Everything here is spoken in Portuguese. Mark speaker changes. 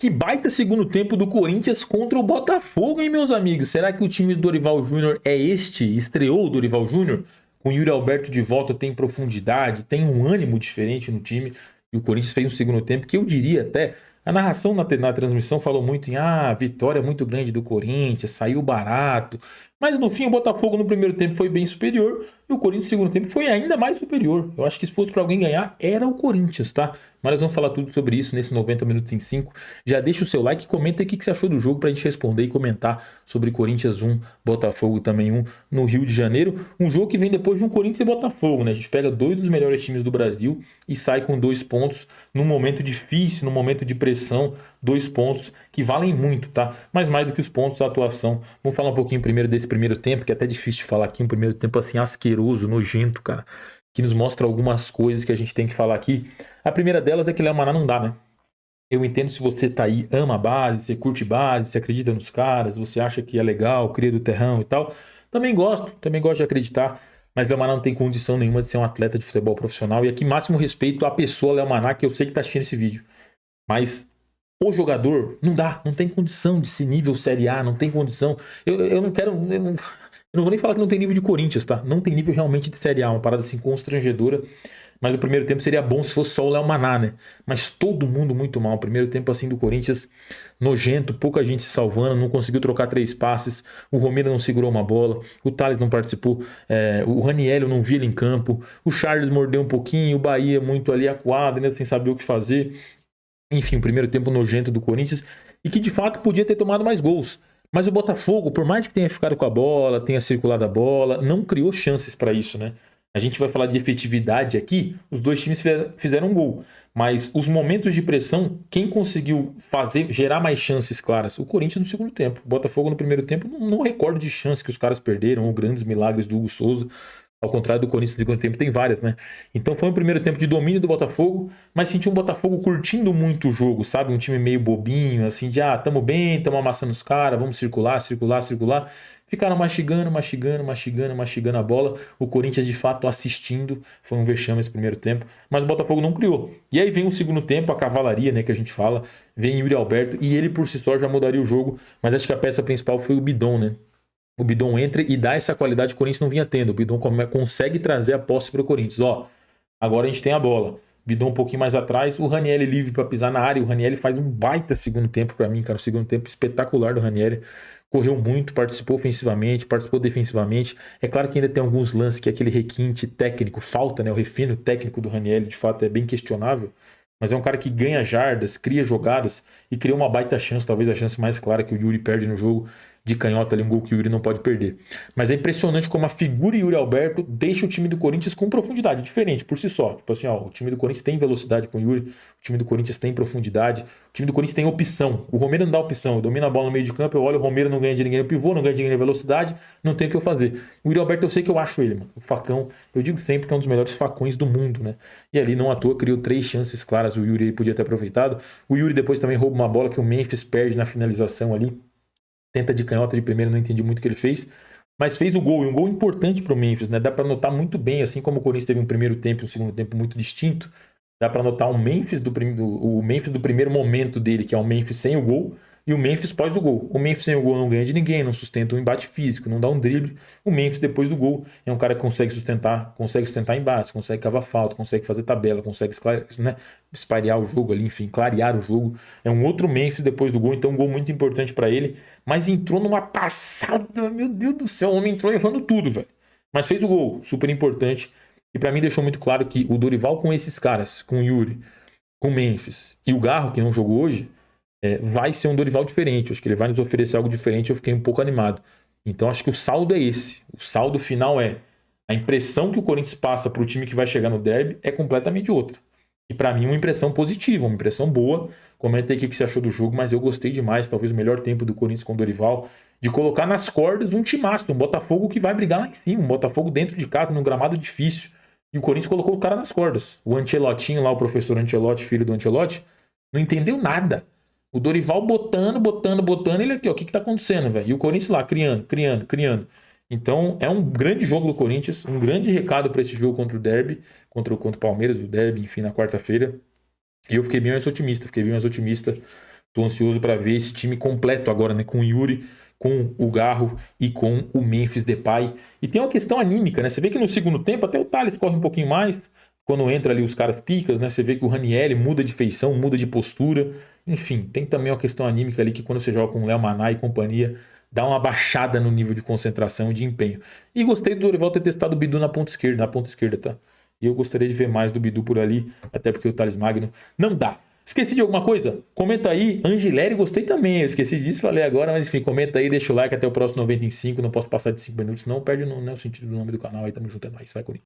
Speaker 1: Que baita segundo tempo do Corinthians contra o Botafogo, hein, meus amigos? Será que o time do Dorival Júnior é este? Estreou o Dorival Júnior? Com o Yuri Alberto de volta, tem profundidade, tem um ânimo diferente no time. E o Corinthians fez um segundo tempo que eu diria até... A narração na transmissão falou muito em vitória muito grande do Corinthians, saiu barato. Mas no fim o Botafogo no primeiro tempo foi bem superior e o Corinthians no segundo tempo foi ainda mais superior. Eu acho que se fosse para alguém ganhar, era o Corinthians, tá? Mas nós vamos falar tudo sobre isso nesse 90 minutos em 5. Já deixa o seu like e comenta aí o que você achou do jogo pra gente responder e comentar sobre Corinthians 1, Botafogo também 1 no Rio de Janeiro. Um jogo que vem depois de um Corinthians e Botafogo, né? A gente pega dois dos melhores times do Brasil e sai com 2 pontos num momento difícil, num momento de pressão. 2 pontos que valem muito, tá? Mas mais do que os pontos, a atuação. Vamos falar um pouquinho primeiro desse primeiro tempo, que é até difícil de falar aqui. Um primeiro tempo assim asqueroso, nojento, cara. Que nos mostra algumas coisas que a gente tem que falar aqui. A primeira delas é que Léo Maná não dá, né? Eu entendo se você tá aí, ama a base, você curte base, você acredita nos caras, você acha que é legal, cria do terrão e tal. Também gosto de acreditar. Mas Léo Maná não tem condição nenhuma de ser um atleta de futebol profissional. E aqui, máximo respeito à pessoa Léo Maná, que eu sei que tá assistindo esse vídeo. Mas o jogador não dá, não tem condição de ser nível Série A, não tem condição. Eu não quero. Eu não vou nem falar que não tem nível de Corinthians, tá? Não tem nível realmente de Série A, uma parada assim constrangedora. Mas o primeiro tempo seria bom se fosse só o Léo Maná, né? Mas todo mundo muito mal. O primeiro tempo assim do Corinthians, nojento, pouca gente se salvando, não conseguiu trocar 3 passes. O Romero não segurou uma bola, o Thales não participou, o Raniel eu não vi ele em campo, o Charles mordeu um pouquinho, o Bahia muito ali acuado, ainda sem saber o que fazer. Enfim, o primeiro tempo nojento do Corinthians e que de fato podia ter tomado mais gols. Mas o Botafogo, por mais que tenha ficado com a bola, tenha circulado a bola, não criou chances para isso, né? A gente vai falar de efetividade aqui, os dois times fizeram um gol. Mas os momentos de pressão, quem conseguiu gerar mais chances claras? O Corinthians no segundo tempo. O Botafogo no primeiro tempo, não recordo de chances que os caras perderam, ou grandes milagres do Hugo Souza. Ao contrário do Corinthians no segundo tempo, tem várias, né? Então foi um primeiro tempo de domínio do Botafogo, mas senti um Botafogo curtindo muito o jogo, sabe? Um time meio bobinho, assim, de tamo bem, tamo amassando os caras, vamos circular. Ficaram mastigando a bola. O Corinthians, de fato, assistindo. Foi um vexame esse primeiro tempo, mas o Botafogo não criou. E aí vem o segundo tempo, a cavalaria, né, que a gente fala. Vem Yuri Alberto, e ele por si só já mudaria o jogo, mas acho que a peça principal foi o Bidon, né? O Bidon entra e dá essa qualidade que o Corinthians não vinha tendo. O Bidon consegue trazer a posse para o Corinthians. Agora a gente tem a bola. Bidon um pouquinho mais atrás, o Raniel livre para pisar na área. O Raniel faz um baita segundo tempo para mim, cara. O segundo tempo espetacular do Raniel. Correu muito, participou ofensivamente, participou defensivamente. É claro que ainda tem alguns lances que aquele requinte técnico falta, né? O refino técnico do Raniel, de fato, é bem questionável. Mas é um cara que ganha jardas, cria jogadas e cria uma baita chance, talvez a chance mais clara que o Yuri perde no jogo de canhota ali, um gol que o Yuri não pode perder. Mas é impressionante como a figura Yuri Alberto deixa o time do Corinthians com profundidade, diferente por si só. Tipo assim, o time do Corinthians tem velocidade com o Yuri, o time do Corinthians tem profundidade, o time do Corinthians tem opção. O Romero não dá opção, eu domino a bola no meio de campo, eu olho o Romero, não ganha de ninguém no pivô, não ganha de ninguém na velocidade, não tem o que eu fazer. O Yuri Alberto eu sei que eu acho ele, mano. O facão, eu digo sempre que é um dos melhores facões do mundo, né? E ali não à toa criou 3 chances claras, o Yuri aí podia ter aproveitado. O Yuri depois também rouba uma bola que o Memphis perde na finalização ali. Tenta de canhota de primeiro, não entendi muito o que ele fez. Mas fez o gol, e um gol importante para o Memphis, né? Dá para notar muito bem, assim como o Corinthians teve um primeiro tempo e um segundo tempo muito distinto, dá para notar o Memphis do primeiro momento dele, que é o Memphis sem o gol, e o Memphis pós o gol. O Memphis sem o gol não ganha de ninguém, não sustenta um embate físico, não dá um drible. O Memphis depois do gol é um cara que consegue sustentar embates, consegue cavar falta, consegue fazer tabela, consegue espalhar o jogo ali, enfim, clarear o jogo. É um outro Memphis depois do gol, então um gol muito importante para ele, mas entrou numa passada, meu Deus do céu, o homem entrou errando tudo, velho. Mas fez o gol, super importante. E para mim deixou muito claro que o Dorival com esses caras, com o Yuri, com o Memphis e o Garro, que não jogou hoje, vai ser um Dorival diferente. Acho que ele vai nos oferecer algo diferente. Eu fiquei um pouco animado. Então acho que o saldo é esse. O saldo final é a impressão que o Corinthians passa para o time que vai chegar no derby é completamente outra. E para mim uma impressão positiva, uma impressão boa. Comenta aí o que você achou do jogo, mas eu gostei demais. Talvez o melhor tempo do Corinthians com o Dorival, de colocar nas cordas um timaço, um Botafogo que vai brigar lá em cima, um Botafogo dentro de casa, num gramado difícil. E o Corinthians colocou o cara nas cordas. O Ancelotinho lá, o professor Ancelotti, filho do Ancelotti, não entendeu nada. O Dorival botando, ele aqui, ó, o que tá acontecendo, velho? E o Corinthians lá, criando. Então, é um grande jogo do Corinthians, um grande recado para esse jogo contra o Derby, contra o Palmeiras, o Derby, enfim, na quarta-feira. E eu fiquei bem mais otimista Tô ansioso para ver esse time completo agora, né? Com o Yuri, com o Garro e com o Memphis Depay. E tem uma questão anímica, né? Você vê que no segundo tempo até o Thales corre um pouquinho mais. Quando entra ali os caras picas, né? Você vê que o Ranieri muda de feição, muda de postura. Enfim, tem também uma questão anímica ali que quando você joga com o Léo Maná e companhia, dá uma baixada no nível de concentração e de empenho. E gostei do Dorival ter testado o Bidu na ponta esquerda, tá? E eu gostaria de ver mais do Bidu por ali, até porque o Thales Magno não dá. Esqueci de alguma coisa? Comenta aí. Angileri, gostei também. Eu esqueci disso, falei agora, mas enfim, comenta aí, deixa o like. Até o próximo 95. Não posso passar de 5 minutos, não perde o sentido do nome do canal aí. Tamo junto, é nóis. Vai, Corinthians.